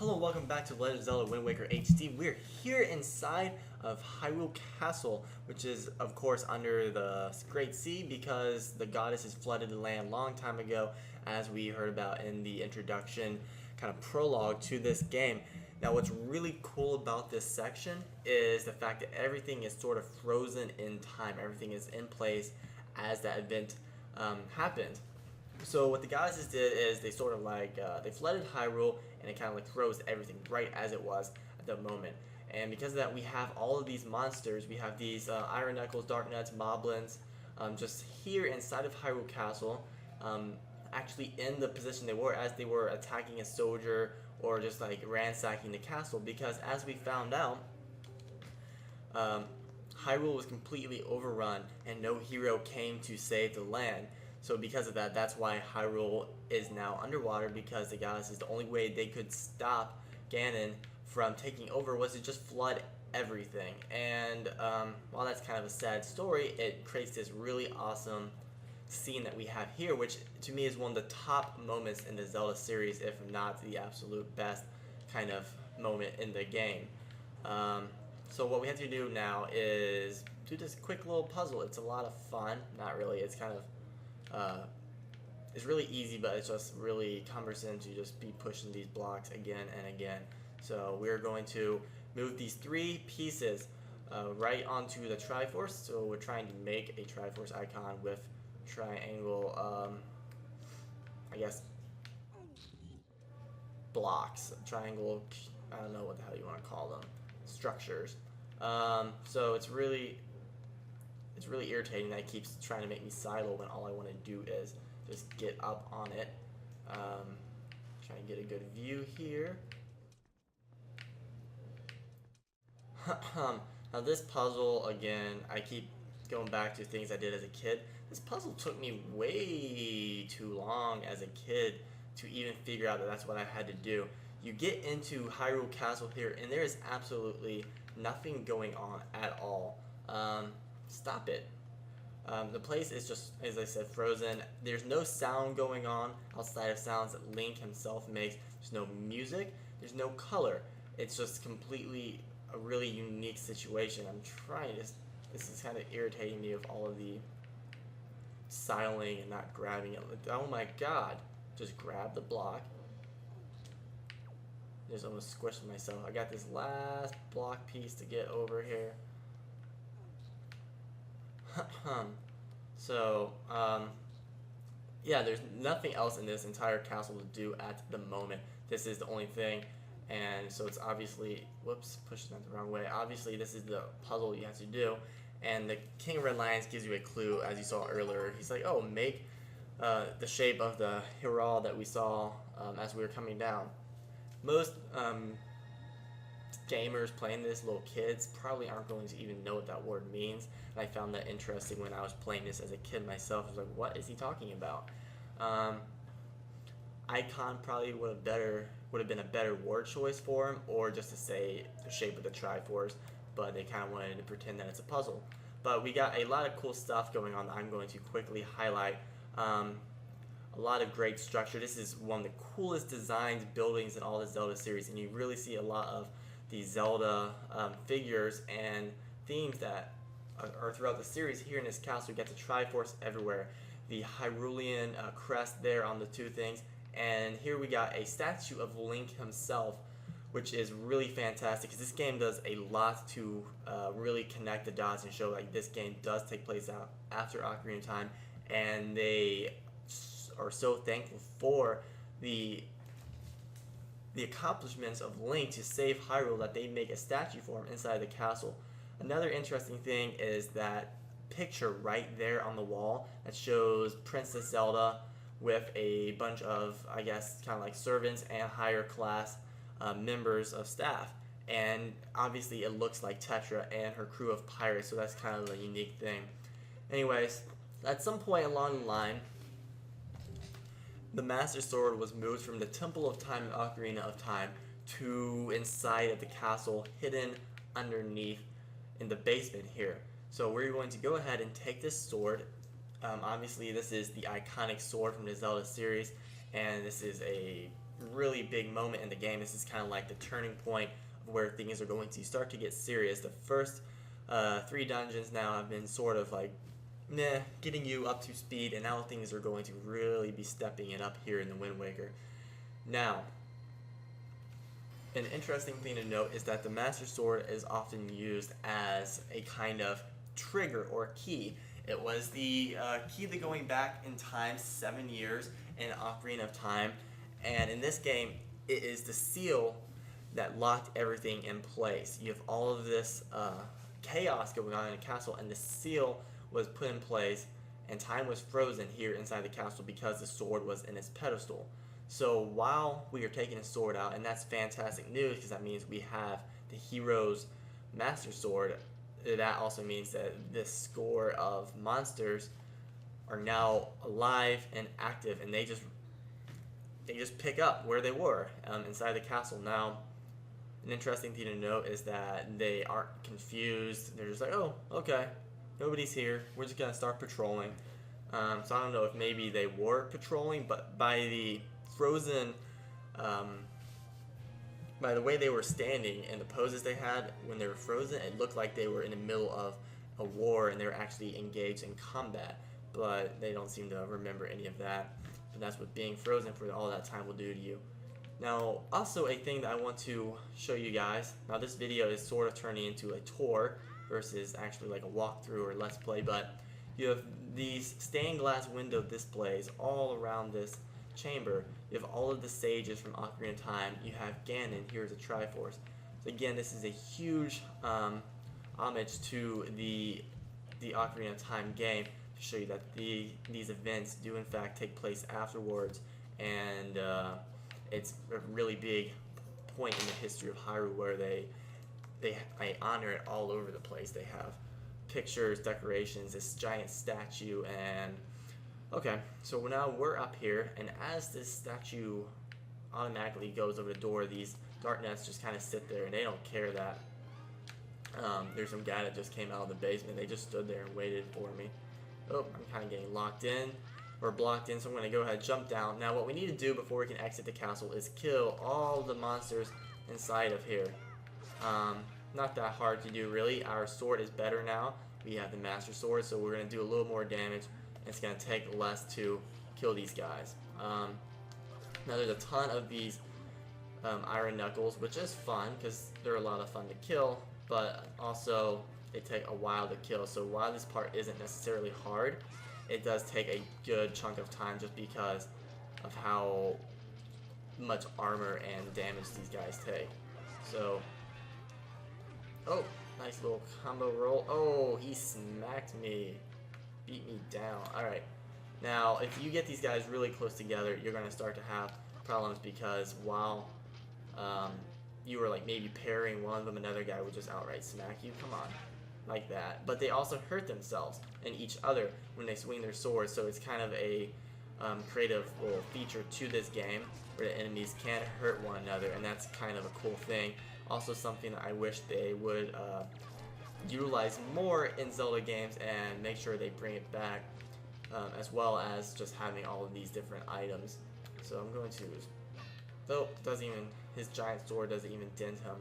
Hello and welcome back to Legend of Zelda Wind Waker HD. We're here inside of Hyrule Castle, which is of course under the Great Sea because the goddesses flooded the land a long time ago, as we heard about in the introduction kind of prologue to this game. Now what's really cool about this section is the fact that everything is sort of frozen in time. Everything is in place as that event happened. So what the goddesses did is they sort of like they flooded Hyrule, and it kind of like froze everything right as it was at the moment. And because of that, we have all of these monsters. We have these Iron Knuckles, Dark Nuts, Moblins, just here inside of Hyrule Castle, actually in the position they were as they were attacking a soldier or just like ransacking the castle. Because as we found out, Hyrule was completely overrun and no hero came to save the land. So because of that, that's why Hyrule is now underwater, because the goddesses, the only way they could stop Ganon from taking over was to just flood everything. And while that's kind of a sad story, it creates this really awesome scene that we have here, which to me is one of the top moments in the Zelda series, if not the absolute best kind of moment in the game. So what we have to do now is do this quick little puzzle. It's a lot of fun. Not really, it's kind of it's really easy, but it's just really cumbersome to just be pushing these blocks again and again. So we're going to move these three pieces right onto the Triforce. So we're trying to make a Triforce icon with triangle, I guess, blocks, triangle, I don't know what the hell you want to call them, structures. So it's really irritating that it keeps trying to make me silo when all I want to do is just get up on it. Trying to get a good view here. Now this puzzle, again, I keep going back to things I did as a kid. This puzzle took me way too long as a kid to even figure out that that's what I had to do. You get into Hyrule Castle here and there is absolutely nothing going on at all. Stop it. The place is just, as I said, frozen. There's no sound going on outside of sounds that Link himself makes. There's no music. There's no color. It's just completely a really unique situation. I'm trying to, this is kind of irritating me with all of the silencing and not grabbing it. Oh my god. Just grab the block. Just almost squished myself. I got this last block piece to get over here. So, yeah, there's nothing else in this entire castle to do at the moment. This is the only thing, and so it's obviously, whoops, pushing that the wrong way. Obviously, this is the puzzle you have to do, and the King of Red Lions gives you a clue, as you saw earlier. He's like, oh, make the shape of the Hyrule that we saw as we were coming down. Most gamers playing this, little kids, probably aren't going to even know what that word means. And I found that interesting when I was playing this as a kid myself. I was like, what is he talking about? Icon probably would have been a better word choice for him, or just to say the shape of the Triforce, but they kind of wanted to pretend that it's a puzzle. But we got a lot of cool stuff going on that I'm going to quickly highlight. A lot of great structure. This is one of the coolest designed buildings in all the Zelda series, and you really see a lot of the Zelda figures and themes that are throughout the series. Here in this castle, you get the Triforce everywhere, the Hyrulean crest there on the two things, and here we got a statue of Link himself, which is really fantastic because this game does a lot to really connect the dots and show like this game does take place after Ocarina of Time, and they are so thankful for the accomplishments of Link to save Hyrule that they make a statue for him inside the castle. Another interesting thing is that picture right there on the wall that shows Princess Zelda with a bunch of, I guess, kind of like servants and higher class members of staff. And obviously it looks like Tetra and her crew of pirates, so that's kind of a unique thing. Anyways, at some point along the line, the MasterSword was moved from the Temple of Time and Ocarina of Time to inside of the castle, hidden underneath in the basement here. So we're going to go ahead and take this sword. Obviously, this is the iconic sword from the Zelda series, and this is a really big moment in the game. This is kind of like the turning point of where things are going to start to get serious. The first 3 dungeons now have been sort of like getting you up to speed, and now things are going to really be stepping it up here in the Wind Waker. Now, an interesting thing to note is that the Master Sword is often used as a kind of trigger or key. It was the key to going back in time 7 years in Ocarina of Time, and in this game it is the seal that locked everything in place. You have all of this chaos going on in the castle, and the seal was put in place, and time was frozen here inside the castle because the sword was in its pedestal. So while we are taking the sword out, and that's fantastic news because that means we have the hero's Master Sword, that also means that this score of monsters are now alive and active, and they just pick up where they were inside the castle. Now, an interesting thing to note is that they aren't confused. They're just like, oh, okay, nobody's here. We're just gonna start patrolling. So I don't know if maybe they were patrolling, but by the frozen, by the way they were standing and the poses they had when they were frozen, it looked like they were in the middle of a war and they were actually engaged in combat. But they don't seem to remember any of that. And that's what being frozen for all that time will do to you. Now, also a thing that I want to show you guys. Now, this video is sort of turning into a tour versus actually like a walkthrough or let's play, but you have these stained glass window displays all around this chamber. You have all of the sages from Ocarina of Time. You have Ganon, here's a Triforce. So again, this is a huge homage to the Ocarina of Time game to show you that these events do in fact take place afterwards, and it's a really big point in the history of Hyrule where they honor it all over the place. They have pictures, decorations, this giant statue, and okay, so now we're up here, and as this statue automatically goes over the door, these dark nets just kind of sit there, and they don't care that there's some guy that just came out of the basement. They just stood there and waited for me. Oh, I'm kind of getting locked in, or blocked in, so I'm going to go ahead and jump down. Now what we need to do before we can exit the castle is kill all the monsters inside of here. Not that hard to do really. Our sword is better now. We have the Master Sword, so we're going to do a little more damage. It's going to take less to kill these guys. Now there's a ton of these iron knuckles, which is fun because they're a lot of fun to kill, but also they take a while to kill. So while this part isn't necessarily hard, it does take a good chunk of time just because of how much armor and damage these guys take. So, oh, nice little combo roll. Oh, he smacked me. Beat me down. Alright. Now, if you get these guys really close together, you're going to start to have problems because while you were like maybe parrying one of them, another guy would just outright smack you. Come on. Like that. But they also hurt themselves and each other when they swing their swords, so it's kind of a creative little feature to this game where the enemies can hurt one another, and that's kind of a cool thing. Also something that I wish they would utilize more in Zelda games and make sure they bring it back, as well as just having all of these different items. So I'm going to, though doesn't even, his giant sword doesn't even dent him.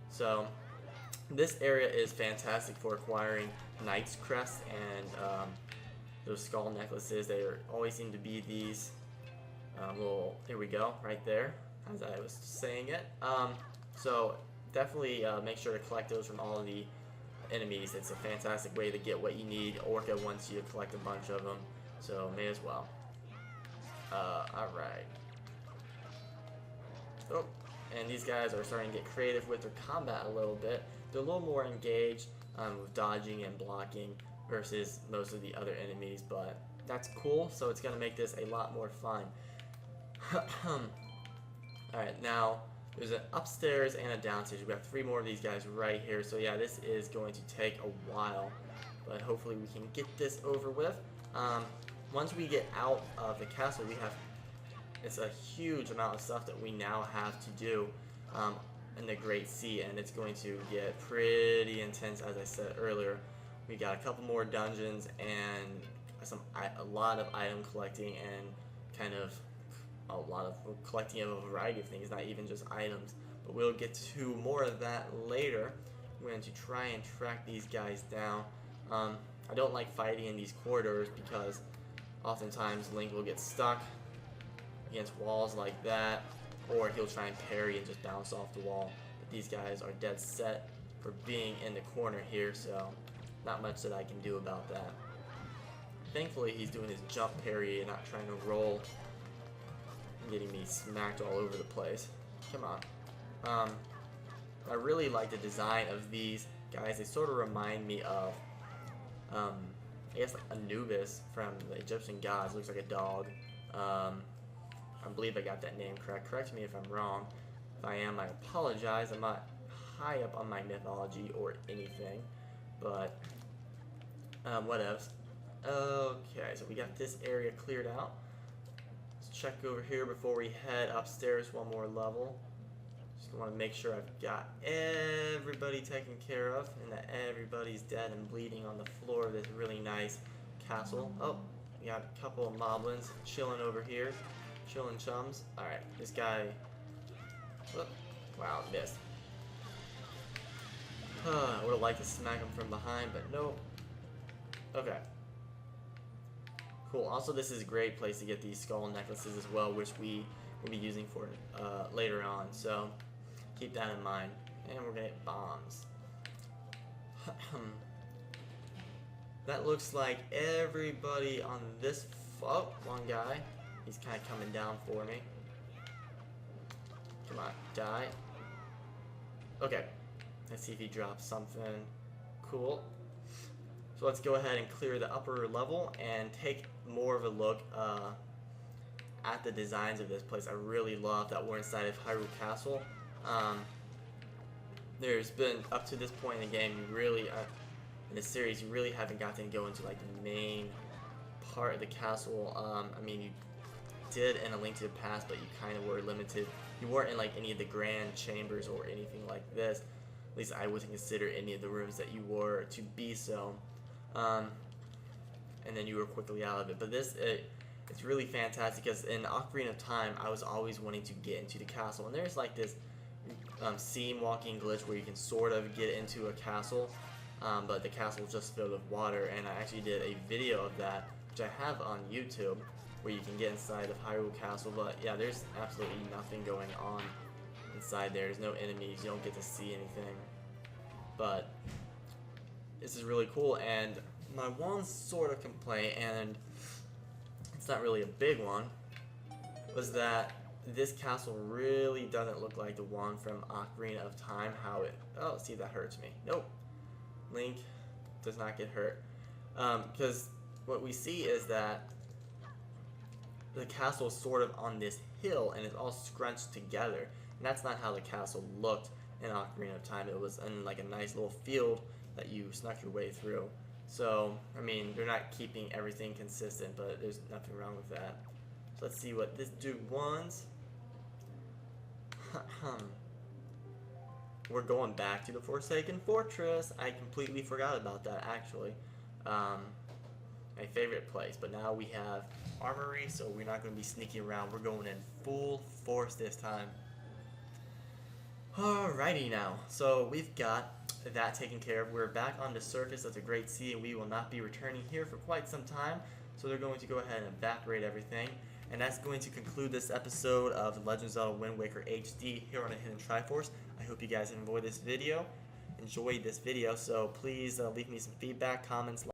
So this area is fantastic for acquiring Knight's Crest and those skull necklaces. They always seem to be these little, here we go, right there, as I was saying it. So definitely make sure to collect those from all of the enemies. It's a fantastic way to get what you need. Orca once you collect a bunch of them, so may as well. Alright. Oh, and these guys are starting to get creative with their combat a little bit. They're a little more engaged with dodging and blocking versus most of the other enemies, but that's cool, so it's going to make this a lot more fun. Alright, now there's an upstairs and a downstairs. We have 3 more of these guys right here, so yeah, this is going to take a while, but hopefully we can get this over with. Once we get out of the castle, we have, it's a huge amount of stuff that we now have to do in the Great Sea, and it's going to get pretty intense. As I said earlier, we got a couple more dungeons and a lot of item collecting and kind of a lot of collecting of a variety of things, not even just items. But we'll get to more of that later. I'm going to try and track these guys down. I don't like fighting in these corridors because oftentimes Link will get stuck against walls like that, or he'll try and parry and just bounce off the wall. But these guys are dead set for being in the corner here, so not much that I can do about that. Thankfully, he's doing his jump parry and not trying to roll and getting me smacked all over the place. Come on. I really like the design of these guys. They sort of remind me of, I guess, like Anubis from the Egyptian gods. Looks like a dog. I believe I got that name correct. Correct me if I'm wrong. If I am, I apologize. I'm not high up on my mythology or anything, but what else? Okay, so we got this area cleared out. Let's check over here before we head upstairs one more level. Just want to make sure I've got everybody taken care of and that everybody's dead and bleeding on the floor of this really nice castle. Oh, we got a couple of moblins chilling over here. Chilling chums. Alright, this guy... Oh, wow, missed. I would have liked to smack him from behind, but nope. Okay. Cool. Also, this is a great place to get these skull necklaces as well, which we will be using for later on. So, keep that in mind. And we're going to hit bombs. That looks like everybody on this... Oh, one guy. He's kind of coming down for me. Come on, die. Okay. Let's see if he drops something cool. So let's go ahead and clear the upper level and take more of a look at the designs of this place. I really love that we're inside of Hyrule Castle. There's been, up to this point in the game, you really, in the series, you really haven't gotten to go into like the main part of the castle. I mean, you did in A Link to the Past, but you kind of were limited. You weren't in like any of the grand chambers or anything like this. At least I wouldn't consider any of the rooms that you were to be so. And then you were quickly out of it. But this, it's really fantastic because in Ocarina of Time, I was always wanting to get into the castle. And there's like this seam walking glitch where you can sort of get into a castle, but the castle is just filled with water. And I actually did a video of that, which I have on YouTube, where you can get inside of Hyrule Castle. But yeah, there's absolutely nothing going on inside there. There's no enemies. You don't get to see anything. But this is really cool. And my one sort of complaint, and it's not really a big one, was that this castle really doesn't look like the one from Ocarina of Time. How it... Oh, see, that hurts me. Nope. Link does not get hurt. Because what we see is that the castle is sort of on this hill and it's all scrunched together. And that's not how the castle looked in Ocarina of Time. It was in like a nice little field that you snuck your way through. So, I mean, they're not keeping everything consistent, but there's nothing wrong with that. So let's see what this dude wants. We're going back to the Forsaken Fortress. I completely forgot about that, actually. My favorite place, but now we have armory, so we're not going to be sneaking around. We're going in full force this time. Alrighty now, so we've got that taken care of. We're back on the surface of the Great Sea, and we will not be returning here for quite some time, so they're going to go ahead and evaporate everything. And that's going to conclude this episode of The Legend of Zelda Wind Waker HD here on a Hidden Triforce. I hope you guys enjoyed this video, so please leave me some feedback, comments,